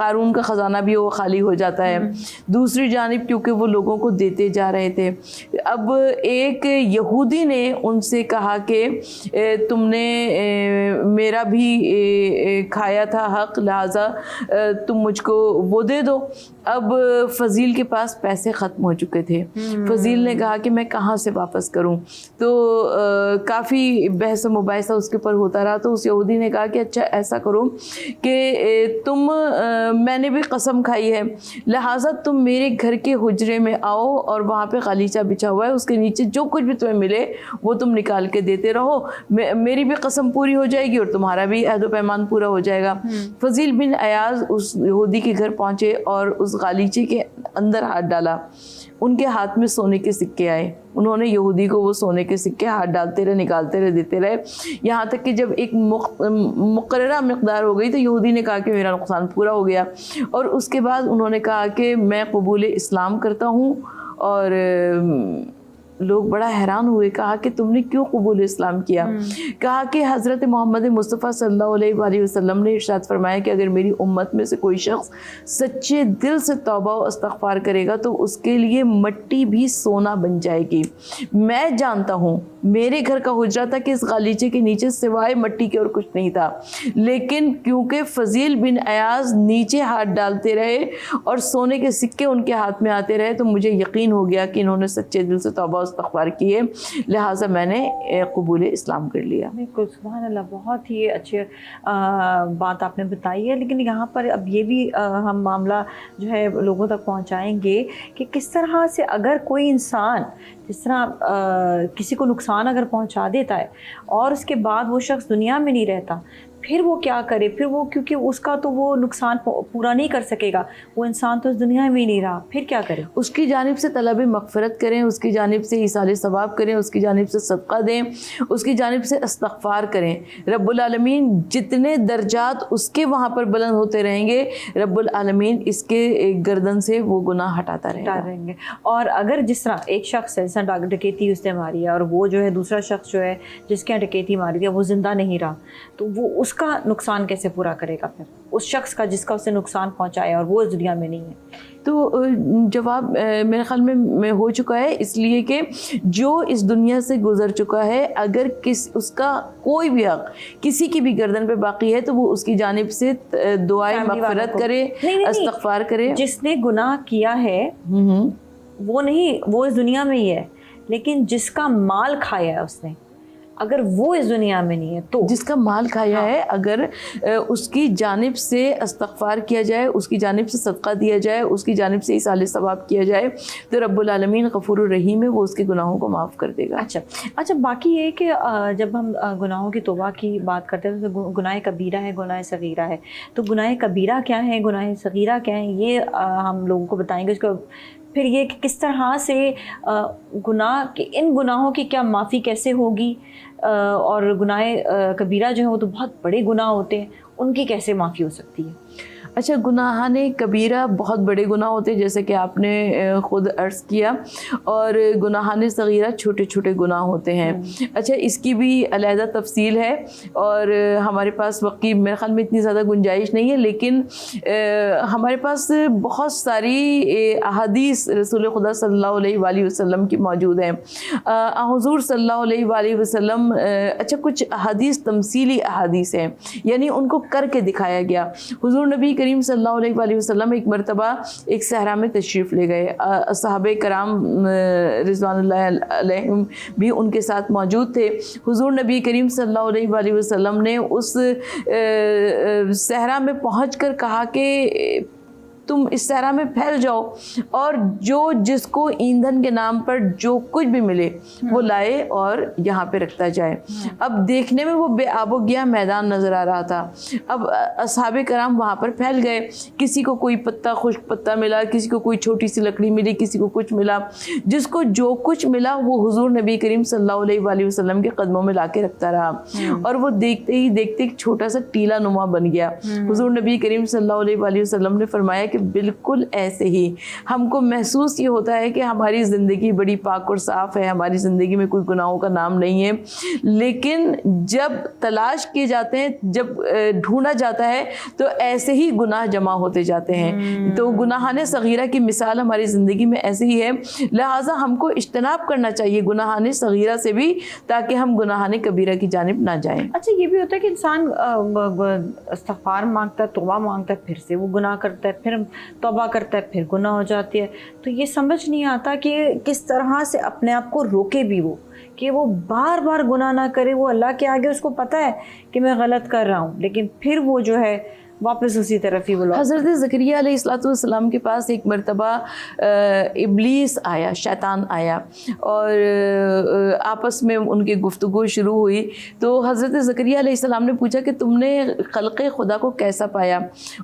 قارون کا خزانہ بھی وہ خالی ہو جاتا ہے. دوسری جانب کیونکہ وہ لوگوں کو دیتے جا رہے تھے. اب ایک یہودی نے ان سے کہا کہ تم نے میرا بھی کھایا تھا حق، لہٰذا تم مجھ کو وہ دے دو. اب فضیل کے پاس پیسے ختم ہو چکے تھے. فضیل نے کہا کہ میں کہاں سے واپس کروں. تو کافی بحث و مباحثہ اس کے اوپر ہوتا رہا. تو اس یہودی نے کہا کہ اچھا ایسا کرو کہ میں نے بھی قسم کھائی ہے، لہٰذا تم میرے گھر کے حجرے میں آؤ اور وہاں پہ غالیچہ بچھا ہوا ہے، اس کے نیچے جو کچھ بھی تمہیں ملے وہ تم نکال کے دیتے رہو، میری بھی قسم پوری ہو جائے گی اور تمہارا بھی عہد و پیمان پورا ہو جائے گا. فضیل بن عیاض اس یہودی کے گھر پہنچے اور اس غالیچے کے اندر ہاتھ ڈالا. ان کے ہاتھ میں سونے کے سکے آئے. انہوں نے یہودی کو وہ سونے کے سکے ہاتھ ڈالتے رہے، نکالتے رہے، دیتے رہے، یہاں تک کہ جب ایک مقررہ مقدار ہو گئی تو یہودی نے کہا کہ میرا نقصان پورا ہو گیا. اور اس کے بعد انہوں نے کہا کہ میں قبول اسلام کرتا ہوں. اور لوگ بڑا حیران ہوئے، کہا کہ تم نے کیوں قبول اسلام کیا؟ کہا کہ حضرت محمد مصطفیٰ صلی اللہ علیہ وآلہ وسلم نے ارشاد فرمایا کہ اگر میری امت میں سے کوئی شخص سچے دل سے توبہ و استغفار کرے گا تو اس کے لیے مٹی بھی سونا بن جائے گی. میں جانتا ہوں میرے گھر کا حجرہ تھا کہ اس غالیچے کے نیچے سوائے مٹی کے اور کچھ نہیں تھا، لیکن کیونکہ فضیل بن عیاض نیچے ہاتھ ڈالتے رہے اور سونے کے سکے ان کے ہاتھ میں آتے رہے تو مجھے یقین ہو گیا کہ انہوں نے سچے دل سے توبہ استغفار کیے، لہٰذا میں نے قبول اسلام کر لیا. بالکل، سبحان اللہ، بہت ہی اچھی بات آپ نے بتائی ہے. لیکن یہاں پر اب یہ بھی ہم معاملہ جو ہے لوگوں تک پہنچائیں گے کہ کس طرح سے اگر کوئی انسان جس طرح کسی کو نقصان اگر پہنچا دیتا ہے اور اس کے بعد وہ شخص دنیا میں نہیں رہتا، پھر وہ کیا کرے؟ پھر وہ کیونکہ اس کا تو وہ نقصان پورا نہیں کر سکے گا، وہ انسان تو اس دنیا میں ہی نہیں رہا، پھر کیا کرے؟ اس کی جانب سے طلب مغفرت کریں، اس کی جانب سے ایصال ثواب کریں، اس کی جانب سے صدقہ دیں، اس کی جانب سے استغفار کریں. رب العالمین جتنے درجات اس کے وہاں پر بلند ہوتے رہیں گے، رب العالمین اس کے گردن سے وہ گناہ ہٹاتا رہیں گے. اور اگر جس طرح ایک شخص ہے ڈکیتی اس نے ماری ہے اور وہ جو ہے دوسرا شخص جو ہے جس کے ڈکیتی ماری تھی وہ زندہ نہیں رہا، تو وہ اس کا نقصان کیسے پورا کرے گا پھر اس شخص کا جس کا اسے نقصان پہنچایا اور وہ اس دنیا میں نہیں ہے؟ تو جواب میرے خیال میں ہو چکا ہے، اس لیے کہ جو اس دنیا سے گزر چکا ہے اگر اس کا کوئی بھی حق کسی کی بھی گردن پہ باقی ہے تو وہ اس کی جانب سے دعائے مغفرت کرے، استغفار کرے. جس نے گناہ کیا ہے وہ اس دنیا میں ہی ہے، لیکن جس کا مال کھایا ہے اس نے، اگر وہ اس دنیا میں نہیں ہے تو جس کا مال کھایا ہے اگر اس کی جانب سے استغفار کیا جائے، اس کی جانب سے صدقہ دیا جائے، اس کی جانب سے ایصال ثواب کیا جائے تو رب العالمین غفور الرحیم ہے، وہ اس کے گناہوں کو معاف کر دے گا. اچھا باقی یہ کہ جب ہم گناہوں کی توبہ کی بات کرتے ہیں تو گناہ کبیرہ ہے، گناہ صغیرہ ہے. تو گناہ کبیرہ کیا ہے، گناہ صغیرہ کیا ہے، یہ ہم لوگوں کو بتائیں گے. اس کو پھر یہ کہ کس طرح سے ان گناہوں کی کیا معافی کیسے ہوگی، اور گناہ کبیرہ جو ہیں وہ تو بہت بڑے گناہ ہوتے ہیں، ان کی کیسے معافی ہو سکتی ہے؟ اچھا، گناہان کبیرہ بہت بڑے گناہ ہوتے ہیں جیسے کہ آپ نے خود عرض کیا، اور گناہان صغیرہ چھوٹے چھوٹے گناہ ہوتے ہیں. اچھا، اس کی بھی علیحدہ تفصیل ہے اور ہمارے پاس وقت کی میرے خیال میں اتنی زیادہ گنجائش نہیں ہے، لیکن ہمارے پاس بہت ساری احادیث رسول خدا صلی اللہ علیہ وآلہ وسلم کی موجود ہیں. حضور صلی اللہ علیہ وآلہ وسلم اچھا کچھ احادیث تمثیلی احادیث ہیں، یعنی ان کو کر کے دکھایا گیا. حضور نبی کریم صلی اللہ علیہ وآلہ وسلم ایک مرتبہ ایک صحرا میں تشریف لے گئے. صحابہ کرام رضوان اللہ علیہم بھی ان کے ساتھ موجود تھے. حضور نبی کریم صلی اللہ علیہ وآلہ وسلم نے اس صحرا میں پہنچ کر کہا کہ تم اس صحرا میں پھیل جاؤ اور جس کو ایندھن کے نام پر جو کچھ بھی ملے وہ لائے اور یہاں پہ رکھتا جائے. اب دیکھنے میں وہ بے آب و گیا میدان نظر آ رہا تھا. اب اصحاب کرام وہاں پر پھیل گئے، کسی کو کوئی پتا خشک پتا ملا، کسی کو کوئی چھوٹی سی لکڑی ملی، کسی کو کچھ ملا. جس کو جو کچھ ملا وہ حضور نبی کریم صلی اللہ علیہ وآلہ وسلم کے قدموں میں لا کے رکھتا رہا، اور وہ دیکھتے ہی دیکھتے ایک چھوٹا سا ٹیلا نما بن گیا. حضور نبی کریم صلی اللہ علیہ وآلہ وسلم نے فرمایا کہ بالکل ایسے ہی ہم کو محسوس یہ ہوتا ہے کہ ہماری زندگی بڑی پاک اور صاف ہے, ہماری زندگی میں کوئی گناہوں کا نام نہیں ہے, لیکن جب تلاش کیے جاتے ہیں, جب ڈھونڈا جاتا ہے تو ایسے ہی گناہ جمع ہوتے جاتے ہیں. تو گناہان صغیرہ کی مثال ہماری زندگی میں ایسے ہی ہے, لہٰذا ہم کو اجتناب کرنا چاہیے گناہان صغیرہ سے بھی, تاکہ ہم گناہان کبیرہ کی جانب نہ جائیں. اچھا یہ بھی ہوتا ہے کہ انسان استغفار مانگتا ہے, توبہ مانگتا ہے, پھر سے وہ گناہ کرتا ہے, پھر توبہ کرتا ہے, پھر گناہ ہو جاتی ہے, تو یہ سمجھ نہیں آتا کہ کس طرح سے اپنے آپ کو روکے بھی وہ, کہ وہ بار بار گناہ نہ کرے. وہ اللہ کے آگے اس کو پتہ ہے کہ میں غلط کر رہا ہوں, لیکن پھر وہ جو ہے واپس اسی طرف ہی بلا. حضرت زکریا علیہ السلام کے پاس ایک مرتبہ ابلیس آیا, شیطان آیا, اور آپس میں ان کی گفتگو شروع ہوئی. تو حضرت زکریا علیہ السلام نے پوچھا کہ تم نے خلق خدا کو کیسا پایا؟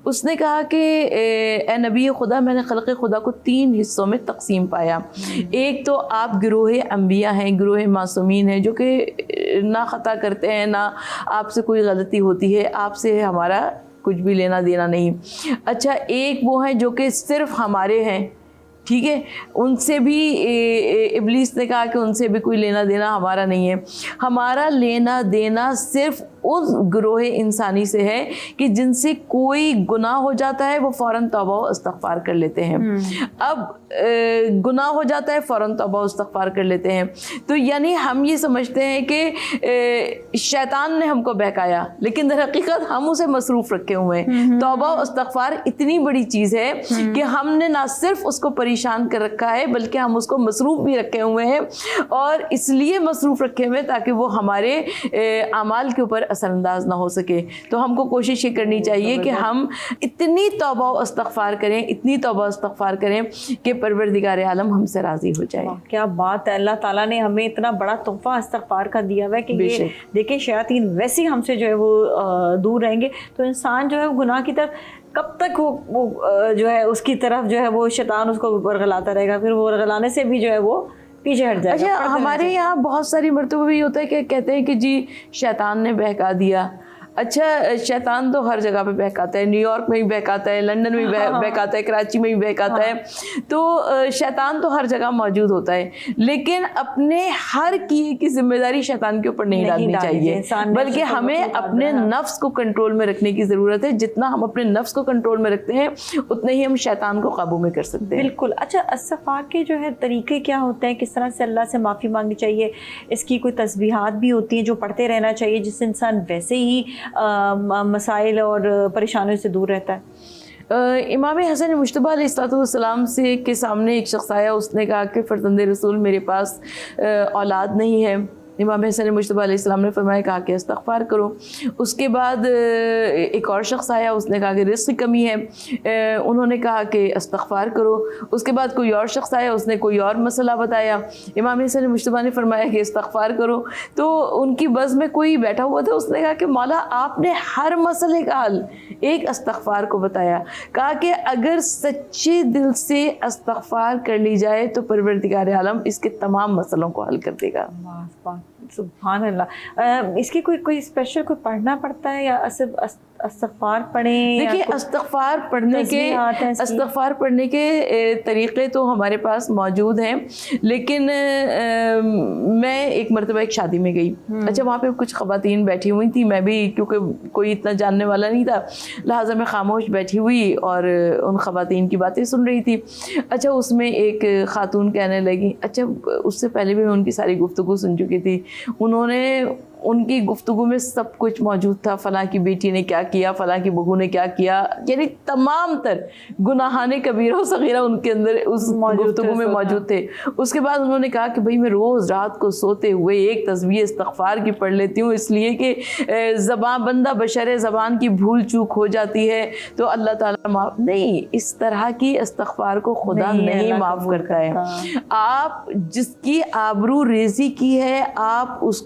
اس نے کہا کہ اے نبی خدا, میں نے خلق خدا کو 3 حصوں میں تقسیم پایا. ایک تو آپ گروہ انبیاء ہیں, گروہ معصومین ہیں, جو کہ نہ خطا کرتے ہیں, نہ آپ سے کوئی غلطی ہوتی ہے, آپ سے ہمارا کچھ بھی لینا دینا نہیں. اچھا ایک وہ ہیں جو کہ صرف ہمارے ہیں, ٹھیک ہے, ان سے بھی ابلیس نے کہا کہ ان سے بھی کوئی لینا دینا ہمارا نہیں ہے. ہمارا لینا دینا صرف اس گروہ انسانی سے ہے کہ جن سے کوئی گناہ ہو جاتا ہے وہ فوراً توبہ و استغفار کر لیتے ہیں. اب گناہ ہو جاتا ہے, فوراً توبہ و استغفار کر لیتے ہیں. تو یعنی ہم یہ سمجھتے ہیں کہ شیطان نے ہم کو بہکایا, لیکن در حقیقت ہم اسے مصروف رکھے ہوئے ہیں. توبہ و استغفار اتنی بڑی چیز ہے کہ ہم نے نہ صرف اس کو پریشان کر رکھا ہے, بلکہ ہم اس کو مصروف بھی رکھے ہوئے ہیں, اور اس لیے مصروف رکھے ہوئے تاکہ وہ ہمارے اعمال کے اوپر اثر انداز نہ ہو سکے. تو ہم کو کوشش یہ کرنی چاہیے کہ ہم اتنی توبہ و استغفار کریں, اتنی توبہ و استغفار کریں کہ پروردگار عالم ہم سے راضی ہو جائے. کیا بات ہے, اللہ تعالیٰ نے ہمیں اتنا بڑا تحفہ استغفار کا دیا ہوا ہے کہ یہ دیکھیں شیاطین ویسے ہی ہم سے جو ہے وہ دور رہیں گے. تو انسان جو ہے گناہ کی طرف کب تک وہ جو ہے اس کی طرف جو ہے وہ شیطان اس کو ورغلاتا رہے گا, پھر وہ ورغلانے سے بھی جو ہے وہ پیچھے ہٹ جائے گا. اچھا ہمارے یہاں بہت ساری مرتبہ بھی ہوتا ہے کہ کہتے ہیں کہ جی شیطان نے بہکا دیا. اچھا شیطان تو ہر جگہ پہ بہکاتا ہے, نیو یارک میں بھی بہکاتا ہے, لندن میں بھی بہکاتا ہے, کراچی میں بھی بہکاتا ہے. تو شیطان تو ہر جگہ موجود ہوتا ہے, لیکن اپنے ہر کی ذمہ داری شیطان کے اوپر نہیں ڈالنی چاہیے, بلکہ ہمیں اپنے نفس کو کنٹرول میں رکھنے کی ضرورت ہے. جتنا ہم اپنے نفس کو کنٹرول میں رکھتے ہیں اتنے ہی ہم شیطان کو قابو میں کر سکتے ہیں. بالکل. اچھا استغفار کے جو ہے طریقے کیا ہوتے ہیں, کس طرح سے اللہ سے معافی مانگنی چاہیے؟ اس کی کوئی تسبیحات بھی ہوتی ہیں جو پڑھتے رہنا چاہیے, جس سے انسان ویسے ہی مسائل اور پریشانیوں سے دور رہتا ہے؟ امام حسن مجتبیٰ علیہ السلام سے کے سامنے ایک شخص آیا, اس نے کہا کہ فرزند رسول میرے پاس اولاد نہیں ہے. امام حسن مجتبیٰ علیہ السلام نے فرمایا کہا کہ استغفار کرو. اس کے بعد ایک اور شخص آیا, اس نے کہا کہ رزق کی کمی ہے, انہوں نے کہا کہ استغفار کرو. اس کے بعد کوئی اور شخص آیا, اس نے کوئی اور مسئلہ بتایا, امام حسن مجتبیٰ نے فرمایا کہ استغفار کرو. تو ان کی بز میں کوئی بیٹھا ہوا تھا, اس نے کہا کہ مولا آپ نے ہر مسئلے کا حل ایک استغفار کو بتایا. کہا کہ اگر سچے دل سے استغفار کر لی جائے تو پروردگار عالم اس کے تمام مسئلوں کو حل کر دے گا. سبحان اللہ. اس کی کوئی اسپیشل کوئی پڑھنا پڑتا ہے یا صرف استغفار پڑھیں؟ دیکھیے استغفار پڑھنے کے طریقے تو ہمارے پاس موجود ہیں, لیکن میں ایک مرتبہ ایک شادی میں گئی. اچھا وہاں پہ کچھ خواتین بیٹھی ہوئی تھیں, میں بھی کیونکہ کوئی اتنا جاننے والا نہیں تھا لہٰذا میں خاموش بیٹھی ہوئی اور ان خواتین کی باتیں سن رہی تھی. اچھا اس میں ایک خاتون کہنے لگی, اچھا اس سے پہلے بھی میں ان کی ساری گفتگو سن چکی تھی, انہوں نے ان کی گفتگو میں سب کچھ موجود تھا, فلاں کی بیٹی نے کیا کیا, فلاں کی بہو نے کیا کیا, یعنی تمام تر گناہان کبیرہ و صغیرہ ان کے اندر اس گفتگو میں موجود تھے. اس کے بعد انہوں نے کہا کہ بھئی میں روز رات کو سوتے ہوئے ایک تسبیح استغفار کی پڑھ لیتی ہوں, اس لیے کہ زبان بندہ بشر زبان کی بھول چوک ہو جاتی ہے تو اللہ تعالیٰ معاف نہیں, اس طرح کی استغفار کو خدا نہیں معاف کرتا ہے. آپ جس کی آبرو ریزی کی ہے آپ اس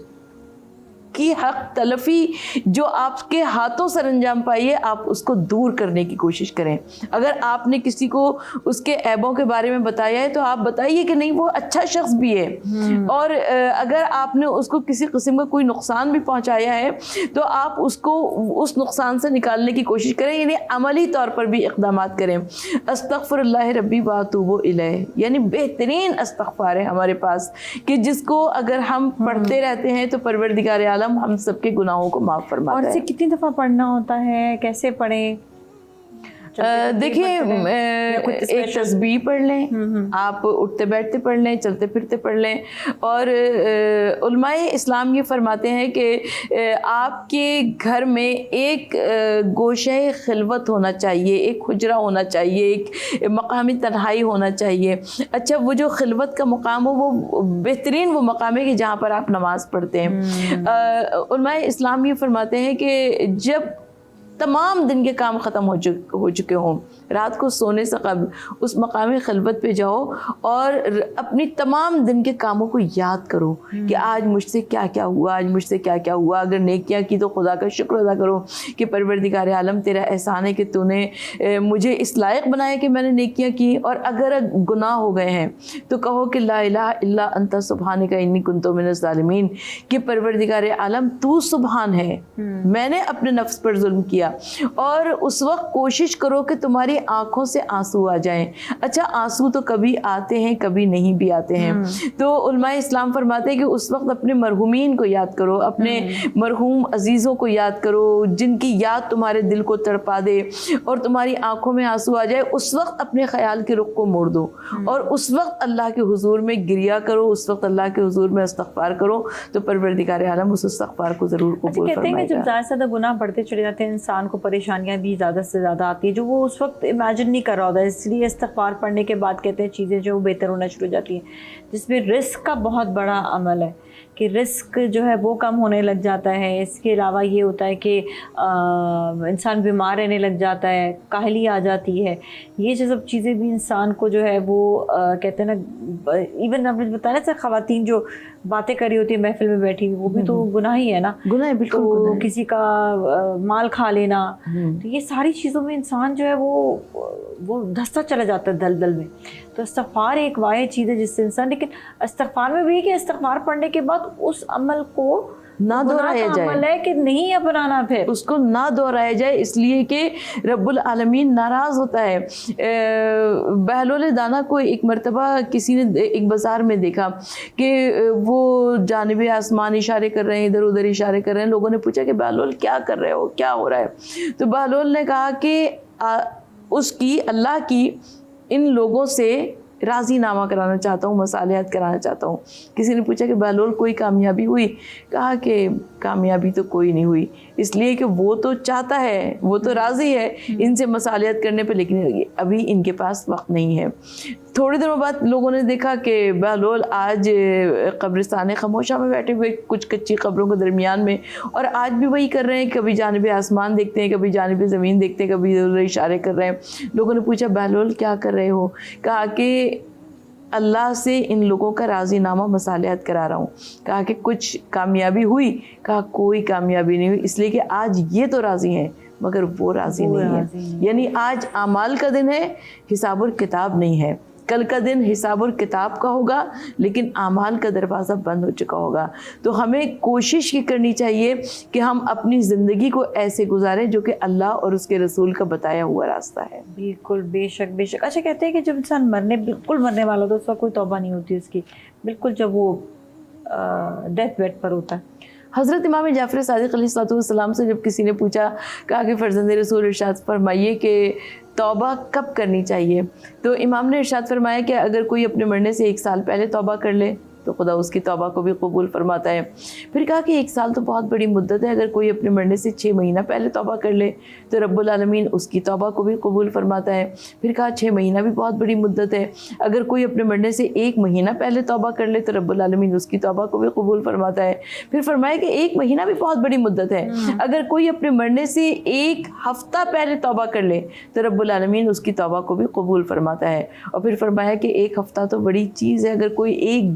کی حق تلفی جو آپ کے ہاتھوں سر انجام پائی ہے آپ اس کو دور کرنے کی کوشش کریں. اگر آپ نے کسی کو اس کے عیبوں کے بارے میں بتایا ہے تو آپ بتائیے کہ نہیں وہ اچھا شخص بھی ہے, اور اگر آپ نے اس کو کسی قسم کا کوئی نقصان بھی پہنچایا ہے تو آپ اس کو اس نقصان سے نکالنے کی کوشش کریں, یعنی عملی طور پر بھی اقدامات کریں. استغفر اللہ ربی واتوب الیہ یعنی بہترین استغفار ہے ہمارے پاس کہ جس کو اگر ہم پڑھتے رہتے ہیں تو پروردگار عالم ہم سب کے گناہوں کو معاف فرماتا ہے. اور اسے کتنی دفعہ پڑھنا ہوتا ہے, کیسے پڑھیں؟ دیکھیے ایک تسبیح پڑھ لیں, آپ اٹھتے بیٹھتے پڑھ لیں, چلتے پھرتے پڑھ لیں. اور علماء اسلام یہ فرماتے ہیں کہ آپ کے گھر میں ایک گوشہ خلوت ہونا چاہیے, ایک حجرہ ہونا چاہیے, ایک مقامی تنہائی ہونا چاہیے. اچھا وہ جو خلوت کا مقام ہو وہ بہترین وہ مقام ہے کہ جہاں پر آپ نماز پڑھتے ہیں. علماء اسلام یہ فرماتے ہیں کہ جب تمام دن کے کام ختم ہو چکے ہوں, رات کو سونے سے قبل اس مقامی خلوت پہ جاؤ اور اپنی تمام دن کے کاموں کو یاد کرو کہ آج مجھ سے کیا کیا ہوا, آج مجھ سے کیا کیا ہوا. اگر نیکیاں کی تو خدا کا شکر ادا کرو کہ پروردگار عالم تیرا احسان ہے کہ تو نے مجھے اس لائق بنایا کہ میں نے نیکیاں کی. اور اگر گناہ ہو گئے ہیں تو کہو کہ لا الہ الا انت سبحانک انی کنت من الظالمین, کہ پروردگار عالم تو سبحان ہے, میں نے اپنے نفس پر ظلم کیا. اور اس وقت کوشش کرو کہ تمہاری آنکھوں سے آنسو آ جائیں. اچھا آنسو تو کبھی آتے ہیں کبھی نہیں بھی آتے ہیں, تو علماء اسلام فرماتے ہیں کہ اس وقت اپنے مرحومین کو یاد کرو, اپنے مرحوم عزیزوں کو یاد کرو جن کی یاد تمہارے دل کو تڑپا دے اور تمہاری آنکھوں میں آنسو آ جائے. اس وقت اپنے خیال کے رخ کو موڑ دو اور اس وقت اللہ کے حضور میں گریا کرو, اس وقت اللہ کے حضور میں استغفار کرو, تو پروردگار عالم اس استغفار کو ضرور قبول کہتے ہیں فرمائے کہ گا. جب زیادہ سے زیادہ گناہ بڑھتے چلے جاتے ہیں انسان کو پریشانیاں بھی زیادہ سے زیادہ آتی ہیں جو وہ اس وقت امیجن نہیں کر رہا ہوتا. اس لیے استغفار پڑھنے کے بعد کہتے ہیں چیزیں جو بہتر ہونا شروع ہو جاتی ہیں, جس میں رزق کا بہت بڑا عمل ہے کہ رزق جو ہے وہ کم ہونے لگ جاتا ہے. اس کے علاوہ یہ ہوتا ہے کہ انسان بیمار رہنے لگ جاتا ہے, کاہلی آ جاتی ہے. یہ جو سب چیزیں بھی انسان کو جو ہے وہ کہتے ہیں نا, ایون آپ نے بتایا نا خواتین جو باتیں کری ہوتی ہیں محفل میں بیٹھی ہوئی, وہ بھی تو گناہ ہی ہے نا, گناہ بالکل تو کسی کا مال کھا لینا, تو یہ ساری چیزوں میں انسان جو ہے وہ دھستا چلا جاتا ہے دلدل میں. تو استغفار ایک واحد چیز ہے جس سے انسان, لیکن استغفار میں بھی ہے کہ استغفار پڑھنے کے بعد اس عمل کو نہ دہرایا جائے, عمل ہے کہ نہیں اپنانا, پھر اس کو نہ دہرایا جائے, اس لیے کہ رب العالمین ناراض ہوتا ہے. بہلول دانا کو ایک مرتبہ کسی نے ایک بازار میں دیکھا کہ وہ جانب آسمان اشارے کر رہے ہیں, ادھر ادھر اشارے کر رہے ہیں. لوگوں نے پوچھا کہ بہلول کیا کر رہے ہو, کیا ہو رہا ہے؟ تو بہلول نے کہا کہ اس کی اللہ کی ان لوگوں سے راضی نامہ کرانا چاہتا ہوں, مصالحت کرانا چاہتا ہوں. کسی نے پوچھا کہ بہلول کوئی کامیابی ہوئی؟ کہا کہ کامیابی تو کوئی نہیں ہوئی, اس لیے کہ وہ تو چاہتا ہے, وہ تو راضی ہے ان سے مصالحت کرنے پہ, لیکن ابھی ان کے پاس وقت نہیں ہے. تھوڑے دنوں بعد لوگوں نے دیکھا کہ بہلول آج قبرستان خاموشہ میں بیٹھے ہوئے کچھ کچی قبروں کے درمیان میں, اور آج بھی وہی کر رہے ہیں, کبھی جانب آسمان دیکھتے ہیں, کبھی جانب زمین دیکھتے ہیں, کبھی ادھر اشارے کر رہے ہیں. لوگوں نے پوچھا بہلول کیا کر رہے ہو؟ کہا کہ اللہ سے ان لوگوں کا راضی نامہ مصالحت کرا رہا ہوں. کہا کہ کچھ کامیابی ہوئی؟ کہا کوئی کامیابی نہیں ہوئی, اس لیے کہ آج یہ تو راضی ہیں مگر وہ راضی نہیں ہے. یعنی آج اعمال کا دن ہے, حساب الکتاب نہیں ہے. کل کا دن حساب الکتاب کا ہوگا لیکن اعمال کا دروازہ بند ہو چکا ہوگا. تو ہمیں کوشش یہ کرنی چاہیے کہ ہم اپنی زندگی کو ایسے گزاریں جو کہ اللہ اور اس کے رسول کا بتایا ہوا راستہ ہے. بالکل, بے شک بے شک. اچھا کہتے ہیں کہ جب انسان بالکل مرنے والا تو اس کا کوئی توبہ نہیں ہوتی اس کی, بالکل جب وہ ڈیتھ بیڈ پر ہوتا ہے. حضرت امام جعفر صادق علیہ السلام سے جب کسی نے پوچھا, کہا کہ فرزند رسول ارشاد فرمائیے کہ توبہ کب کرنی چاہیے؟ تو امام نے ارشاد فرمایا کہ اگر کوئی اپنے مرنے سے 1 سال پہلے توبہ کر لے تو خدا اس کی توبہ کو بھی قبول فرماتا ہے. پھر کہا کہ 1 سال تو بہت بڑی مدت ہے, اگر کوئی اپنے مرنے سے 6 مہینہ پہلے توبہ کر لے تو رب العالمین اس کی توبہ کو بھی قبول فرماتا ہے. پھر کہا 6 مہینہ بھی بہت بڑی مدت ہے, اگر کوئی اپنے مرنے سے 1 مہینہ پہلے توبہ کر لے تو رب العالمین اس کی توبہ کو بھی قبول فرماتا ہے. پھر فرمایا کہ 1 مہینہ بھی بہت بڑی مدت ہے, اگر کوئی اپنے مرنے سے 1 ہفتہ پہلے توبہ کر لے تو رب العالمین اس کی توبہ کو بھی قبول فرماتا ہے. اور پھر فرمایا کہ 1 ہفتہ تو بڑی چیز ہے, اگر کوئی 1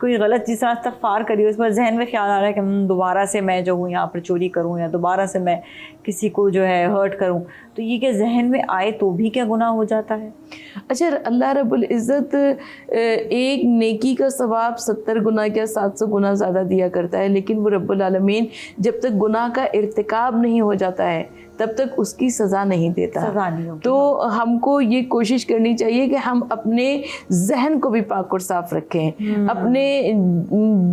کوئی غلط چیز استغفار کری اس پر ذہن میں خیال آ رہا ہے کہ دوبارہ سے میں جو ہوں یہاں پر چوری کروں یا دوبارہ سے میں کسی کو جو ہے ہرٹ کروں, تو یہ کہ ذہن میں آئے تو بھی کیا گناہ ہو جاتا ہے؟ اچھا, اللہ رب العزت ایک نیکی کا ثواب 70 گنا کیا 700 گنا زیادہ دیا کرتا ہے, لیکن وہ رب العالمین جب تک گناہ کا ارتکاب نہیں ہو جاتا ہے تب تک اس کی سزا نہیں دیتا. سزا نہیں ہوگی. تو ہم کو یہ کوشش کرنی چاہیے کہ ہم اپنے ذہن کو بھی پاک اور صاف رکھیں, اپنے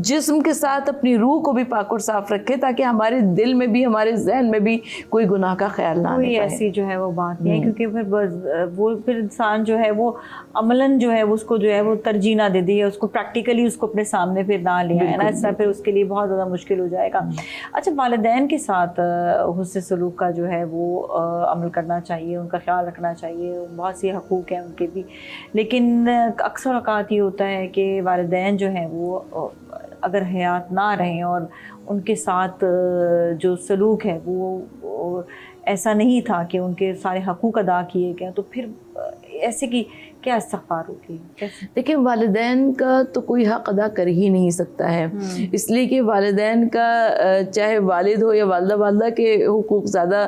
جسم کے ساتھ اپنی روح کو بھی پاک اور صاف رکھیں, تاکہ ہمارے دل میں بھی ہمارے ذہن میں بھی کوئی گناہ کا خیال نہ آنے کوئی پائے. ایسی جو ہے وہ بات نہیں ہے, کیونکہ پھر انسان جو ہے وہ عملاً جو ہے اس کو جو ہے وہ ترجیح نہ دے دی, اس کو پریکٹیکلی اس کو اپنے سامنے پھر نہ لیا ہے نا, اس طرح پھر اس کے لیے بہت زیادہ مشکل ہو جائے گا. اچھا, والدین کے ساتھ حسن سلوک کا جو ہے وہ عمل کرنا چاہیے, ان کا خیال رکھنا چاہیے, بہت سی حقوق ہیں ان کے بھی, لیکن اکثر اوقات یہ ہوتا ہے کہ والدین جو ہیں وہ اگر حیات نہ رہیں اور ان کے ساتھ جو سلوک ہے وہ ایسا نہیں تھا کہ ان کے سارے حقوق ادا کیے گئے, تو پھر ایسے کی کیا استغفار ہوتی ہے؟ دیکھیں, والدین کا تو کوئی حق ادا کر ہی نہیں سکتا ہے, اس لیے کہ والدین کا چاہے والد ہو یا والدہ کے حقوق زیادہ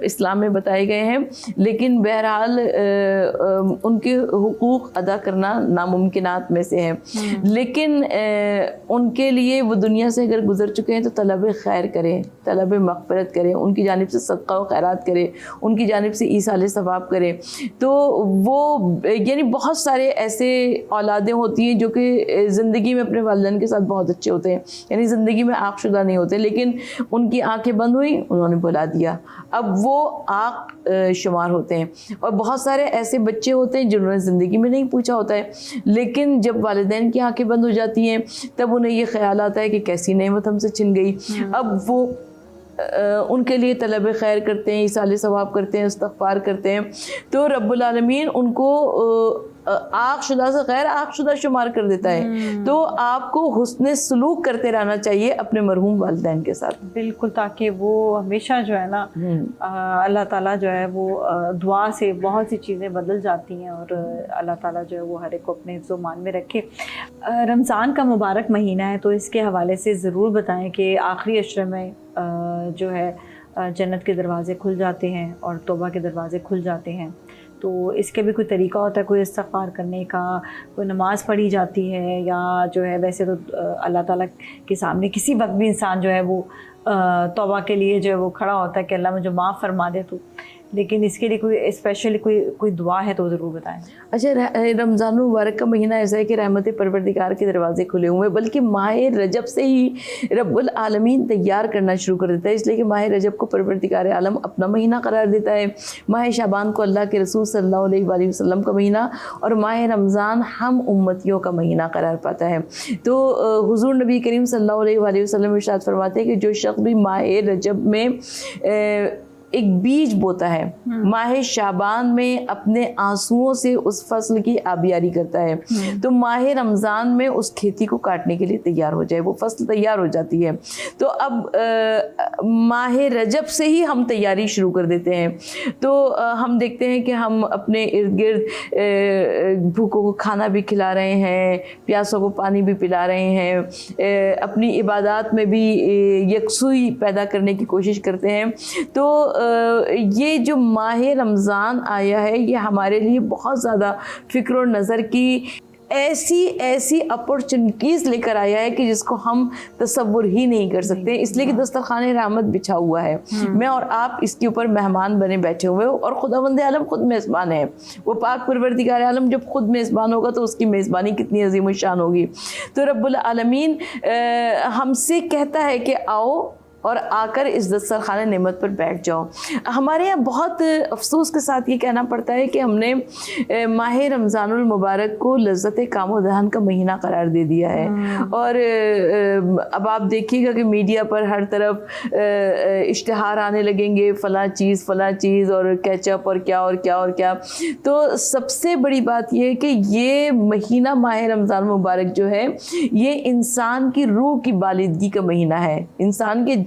اسلام میں بتائے گئے ہیں, لیکن بہرحال ان کے حقوق ادا کرنا ناممکنات میں سے ہے. لیکن ان کے لیے وہ دنیا سے اگر گزر چکے ہیں تو طلب خیر کریں, طلب مغفرت کریں, ان کی جانب سے صدقہ و خیرات کریں, ان کی جانب سے ایصال ثواب کریں. تو وہ یعنی بہت سارے ایسے اولادیں ہوتی ہیں جو کہ زندگی میں اپنے والدین کے ساتھ بہت اچھے ہوتے ہیں, یعنی زندگی میں عاق شدہ نہیں ہوتے, لیکن ان کی آنکھیں بند ہوئیں, انہوں نے بلا دیا, اب وہ عاق شمار ہوتے ہیں. اور بہت سارے ایسے بچے ہوتے ہیں جنہوں نے زندگی میں نہیں پوچھا ہوتا ہے, لیکن جب والدین کی آنکھیں بند ہو جاتی ہیں تب انہیں یہ خیال آتا ہے کہ کیسی نعمت ہم سے چھن گئی. اب وہ ان کے لیے طلب خیر کرتے ہیں, ایصال ثواب کرتے ہیں, استغفار کرتے ہیں, تو رب العالمین ان کو عاق شدہ سے غیر عاق شدہ شمار کر دیتا ہے. تو آپ کو حسن سلوک کرتے رہنا چاہیے اپنے مرحوم والدین کے ساتھ. بالکل, تاکہ وہ ہمیشہ جو ہے نا اللہ تعالیٰ جو ہے وہ دعا سے بہت سی چیزیں بدل جاتی ہیں, اور اللہ تعالیٰ جو ہے وہ ہر ایک کو اپنے حفظ و مان میں رکھے. رمضان کا مبارک مہینہ ہے, تو اس کے حوالے سے ضرور بتائیں کہ آخری عشرے میں جو ہے جنت کے دروازے کھل جاتے ہیں اور توبہ کے دروازے کھل جاتے ہیں, تو اس کے بھی کوئی طریقہ ہوتا ہے, کوئی استغفار کرنے کا, کوئی نماز پڑھی جاتی ہے, یا جو ہے ویسے تو اللہ تعالیٰ کے سامنے کسی وقت بھی انسان جو ہے وہ توبہ کے لیے جو ہے وہ کھڑا ہوتا ہے کہ اللہ مجھے معاف فرما دے, تو لیکن اس کے لیے کوئی اسپیشلی کوئی دعا ہے تو ضرور بتائیں. اچھا, رمضان المبارک کا مہینہ ایسا ہے کہ رحمت پروردگار کے دروازے کھلے ہوئے ہیں, بلکہ ماہ رجب سے ہی رب العالمین تیار کرنا شروع کر دیتا ہے, اس لیے کہ ماہ رجب کو پروردگار عالم اپنا مہینہ قرار دیتا ہے, ماہ شعبان کو اللہ کے رسول صلی اللہ علیہ وآلہ وسلم کا مہینہ, اور ماہ رمضان ہم امتیوں کا مہینہ قرار پاتا ہے. تو حضور نبی کریم صلی اللہ علیہ وآلہ وسلم ارشاد فرماتے ہیں کہ جو شخص بھی ماہ رجب میں ایک بیج بوتا ہے, ماہ شعبان میں اپنے آنسوؤں سے اس فصل کی آبیاری کرتا ہے, تو ماہ رمضان میں اس کھیتی کو کاٹنے کے لیے تیار ہو جائے, وہ فصل تیار ہو جاتی ہے. تو اب ماہ رجب سے ہی ہم تیاری شروع کر دیتے ہیں. تو ہم دیکھتے ہیں کہ ہم اپنے ارد گرد بھوکوں کو کھانا بھی کھلا رہے ہیں, پیاسوں کو پانی بھی پلا رہے ہیں, اپنی عبادات میں بھی یکسوئی پیدا کرنے کی کوشش کرتے ہیں. تو یہ جو ماہ رمضان آیا ہے یہ ہمارے لیے بہت زیادہ فکر و نظر کی ایسی اپورچونٹیز لے کر آیا ہے کہ جس کو ہم تصور ہی نہیں کر سکتے, اس لیے کہ دسترخوان رحمت بچھا ہوا ہے, میں اور آپ اس کے اوپر مہمان بنے بیٹھے ہوئے ہو, اور خداوند عالم خود میزبان ہے. وہ پاک پروردگار عالم جب خود میزبان ہوگا تو اس کی میزبانی کتنی عظیم الشان ہوگی. تو رب العالمین ہم سے کہتا ہے کہ آؤ اور آ کر اس دسترخوان نعمت پر بیٹھ جاؤ. ہمارے یہاں بہت افسوس کے ساتھ یہ کہنا پڑتا ہے کہ ہم نے ماہ رمضان المبارک کو لذت کام و دہن کا مہینہ قرار دے دیا ہے, اور اب آپ دیکھیے گا کہ میڈیا پر ہر طرف اشتہار آنے لگیں گے, فلاں چیز اور کیچپ اور کیا. تو سب سے بڑی بات یہ ہے کہ یہ مہینہ ماہ رمضان المبارک جو ہے یہ انسان کی روح کی بالدگی کا مہینہ ہے, انسان کے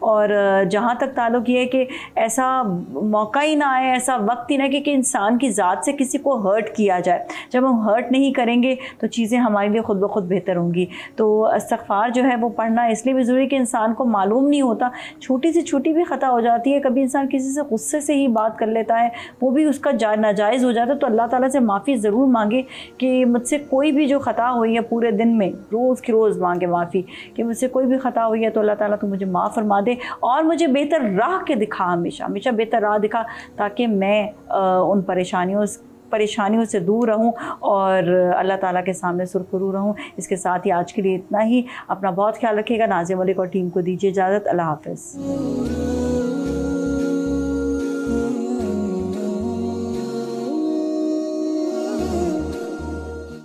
اور جہاں تک تعلق یہ ہے کہ ایسا موقع ہی نہ آئے, ایسا وقت ہی نہ کہ انسان کی ذات سے کسی کو ہرٹ کیا جائے. جب ہم ہرٹ نہیں کریں گے تو چیزیں ہمارے لیے خود بخود بہتر ہوں گی. تو استغفار جو ہے وہ پڑھنا اس لیے بھی ضروری کہ انسان کو معلوم نہیں ہوتا, چھوٹی سے چھوٹی بھی خطا ہو جاتی ہے, کبھی انسان کسی سے غصے سے ہی بات کر لیتا ہے, وہ بھی اس کا ناجائز ہو جاتا ہے. تو اللہ تعالیٰ سے معافی ضرور مانگے کہ مجھ سے کوئی بھی جو خطا ہوئی ہے پورے دن میں, روز کی روز مانگے معافی کہ مجھ سے کوئی بھی خطا ہوئی ہے تو اللہ تعالیٰ تو مجھے معاف فرما دے اور مجھے بہتر راہ کے دکھا, ہمیشہ بہتر راہ دکھا, تاکہ میں ان پریشانیوں سے دور رہوں اور اللہ تعالیٰ کے سامنے سرخرو رہوں. اس کے ساتھ ہی آج کے لیے اتنا ہی. اپنا بہت خیال رکھیے گا. نازیہ ملک اور ٹیم کو دیجیے اجازت. اللہ حافظ.